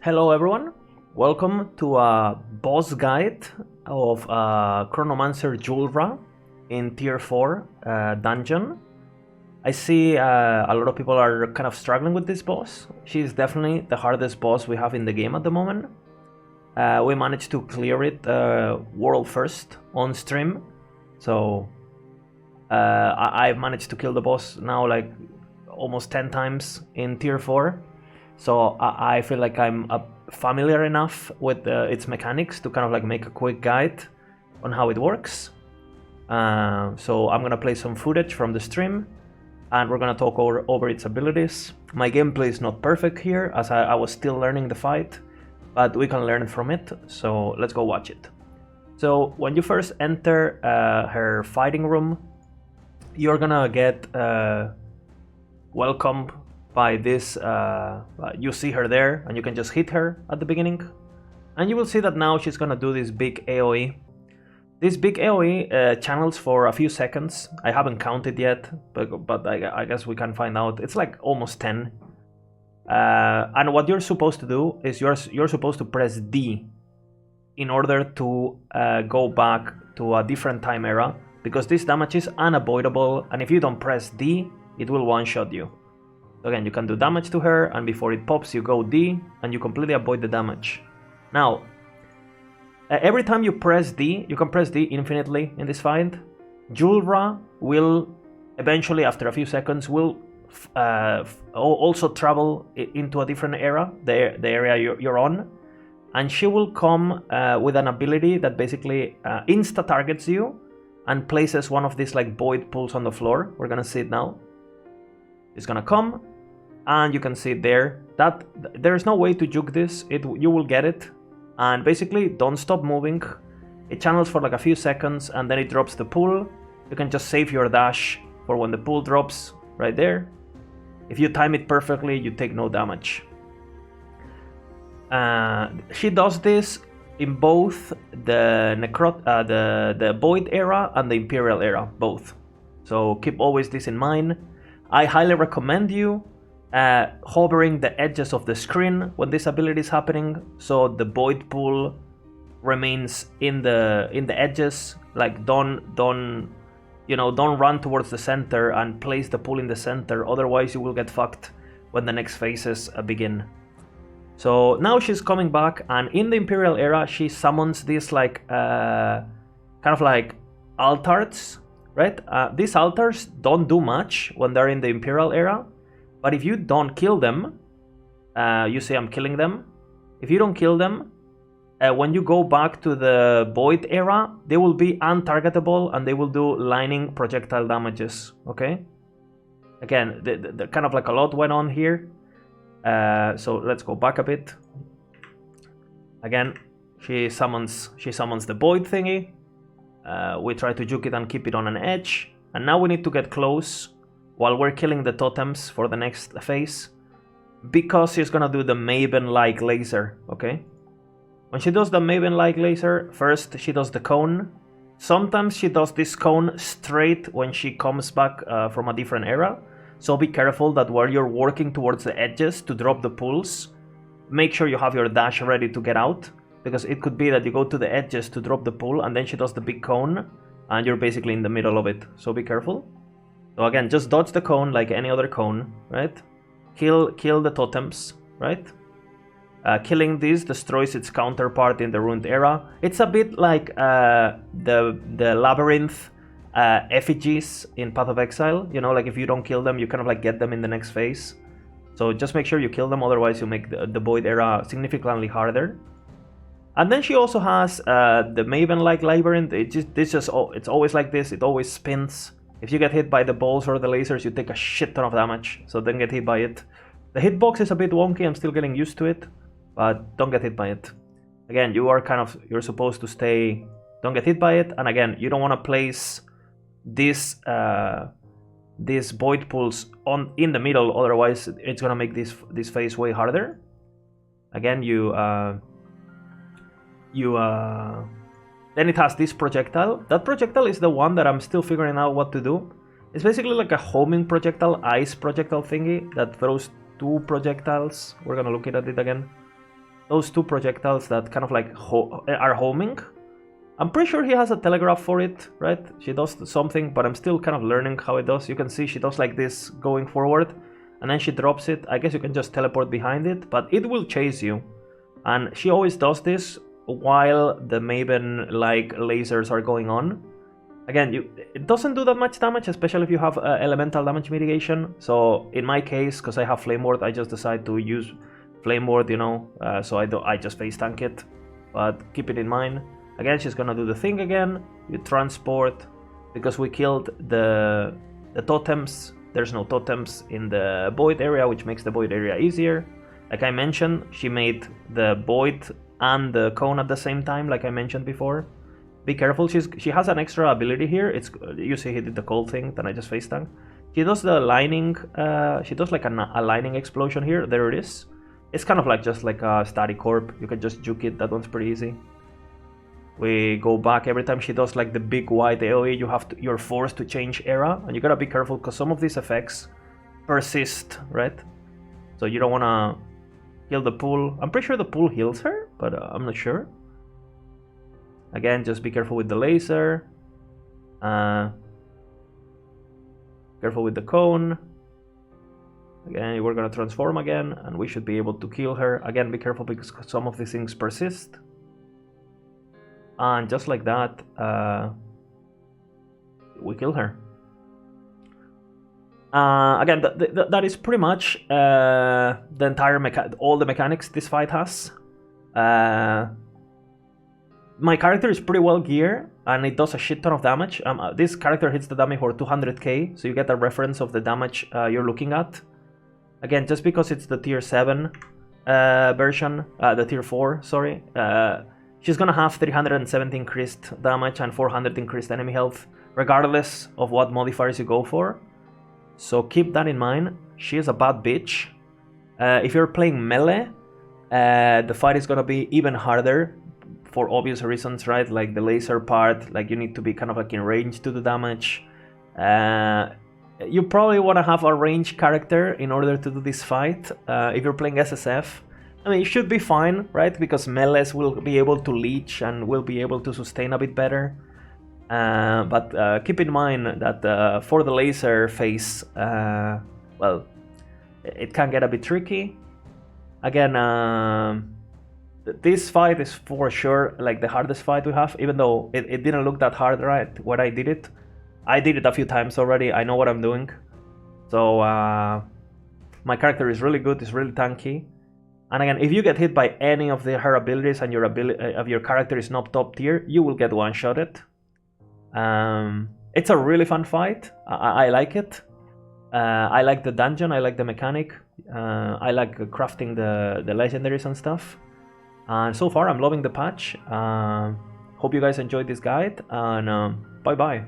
Hello everyone, welcome to a boss guide of Chronomancer Julra in tier 4 dungeon. I see a lot of people are kind of struggling with this boss. She's definitely the hardest boss we have in the game at the moment. We managed to clear it world first on stream, so I've managed to kill the boss now like almost 10 times in tier 4. So I feel like I'm familiar enough with its mechanics to kind of like make a quick guide on how it works. So I'm gonna play some footage from the stream and we're gonna talk over its abilities. My gameplay is not perfect here as I was still learning the fight, but we can learn from it, so let's go watch it. So when you first enter her fighting room, you're gonna get welcomed by this, you see her there and you can just hit her at the beginning and you will see that now she's gonna do this big AoE. This big AoE channels for a few seconds. I haven't counted yet, but I guess we can find out. It's like almost 10. And what you're supposed to do is you're supposed to press D in order to go back to a different time era, because this damage is unavoidable, and if you don't press D, it will one-shot you. Again, you can do damage to her, and before it pops, you go D, and you completely avoid the damage. Now, every time you press D, you can press D infinitely in this fight. Julra will eventually, after a few seconds, will also travel into a different era, the area you're on, and she will come with an ability that basically insta-targets you and places one of these like void pools on the floor. We're gonna see it now. It's gonna come, and you can see it there that there's no way to juke this. You will get it, and basically don't stop moving. It channels for like a few seconds and then it drops the pool. You can just save your dash for when the pool drops right there. If you time it perfectly, you take no damage. She does this in both the Void era and the Imperial era, both. So keep always this in mind. I highly recommend you hovering the edges of the screen when this ability is happening, so the void pool remains in the edges. Like don't run towards the center and place the pool in the center, otherwise you will get fucked when the next phases begin. So now she's coming back, and in the Imperial era she summons these like kind of like altars. Right? These altars don't do much when they're in the Imperial era, but if you don't kill them, you see I'm killing them. If you don't kill them, when you go back to the Void era, they will be untargetable and they will do lightning projectile damages. Okay? Again, the kind of like a lot went on here. So let's go back a bit. Again, she summons the Void thingy. We try to juke it and keep it on an edge, and now we need to get close while we're killing the totems for the next phase, because she's gonna do the Maven-like laser. Okay, when she does the Maven-like laser, first she does the cone. Sometimes she does this cone straight when she comes back from a different era, so be careful that while you're working towards the edges to drop the pulls, make sure you have your dash ready to get out, because it could be that you go to the edges to drop the pull and then she does the big cone and you're basically in the middle of it, so be careful. So again, just dodge the cone like any other cone, right? Kill the totems, right? Killing this destroys its counterpart in the Ruined era. It's a bit like the Labyrinth effigies in Path of Exile, you know, like if you don't kill them, you kind of like get them in the next phase. So just make sure you kill them, otherwise you make the Void era significantly harder. And then she also has the Maven-like Labyrinth. It's always like this. It always spins. If you get hit by the balls or the lasers, you take a shit ton of damage. So don't get hit by it. The hitbox is a bit wonky. I'm still getting used to it, but don't get hit by it. Again, you're supposed to stay. Don't get hit by it. And again, you don't want to place these void pools in the middle. Otherwise, it's gonna make this phase way harder. Again, then it has this projectile. That projectile is the one that I'm still figuring out what to do. It's basically like a homing projectile, ice projectile thingy that throws two projectiles. We're gonna look at it again. those two projectiles that kind of like are homing. I'm pretty sure he has a telegraph for it, right? She does something, but I'm still kind of learning how it does. You can see she does like this going forward, and then she drops it. I guess you can just teleport behind it, but it will chase you. And she always does this while the Maven like lasers are going on. Again, it doesn't do that much damage, especially if you have elemental damage mitigation. So in my case, because I have Flame Ward, I just decide to use Flame Ward, you know, so I just face tank it. But keep it in mind. Again, she's gonna do the thing again. You transport, because we killed the totems. There's no totems in the void area, which makes the void area easier. Like I mentioned, she made the void and the cone at the same time, like I mentioned before. Be careful, she has an extra ability here. You see he did the cold thing, then I just face tank. She does the lightning, she does like a lightning explosion here. There it is. It's kind of like just like a static orb. You can just juke it, that one's pretty easy. We go back every time she does like the big white AoE. You're forced to change era, and you gotta be careful because some of these effects persist, right? So you don't wanna heal the pool. I'm pretty sure the pool heals her, but I'm not sure. Again, just be careful with the laser. Careful with the cone. Again, we're gonna transform again, and we should be able to kill her. Again, be careful because some of these things persist. And just like that, we kill her. Again, that is pretty much the entire all the mechanics this fight has. My character is pretty well geared, and it does a shit ton of damage. This character hits the damage for 200k, so you get a reference of the damage you're looking at. Again, just because it's the tier 7 version, the tier 4, sorry, she's gonna have 370 increased damage and 400 increased enemy health, regardless of what modifiers you go for. So keep that in mind. She is a bad bitch. If you're playing melee, the fight is gonna be even harder for obvious reasons, right? Like the laser part, like you need to be kind of like in range to do damage. You probably want to have a range character in order to do this fight. If you're playing SSF, I mean, it should be fine, right? Because melees will be able to leech and will be able to sustain a bit better. But keep in mind that for the laser phase, well, it can get a bit tricky. Again, this fight is for sure like the hardest fight we have, even though it didn't look that hard, right, when I did it. I did it a few times already, I know what I'm doing. So my character is really good, it's really tanky. And again, if you get hit by any of her abilities and your character is not top tier, you will get one-shotted. It's a really fun fight, I like it. I like the dungeon, I like the mechanic. I like crafting the legendaries and stuff. And so far I'm loving the patch. Hope you guys enjoyed this guide, and bye bye.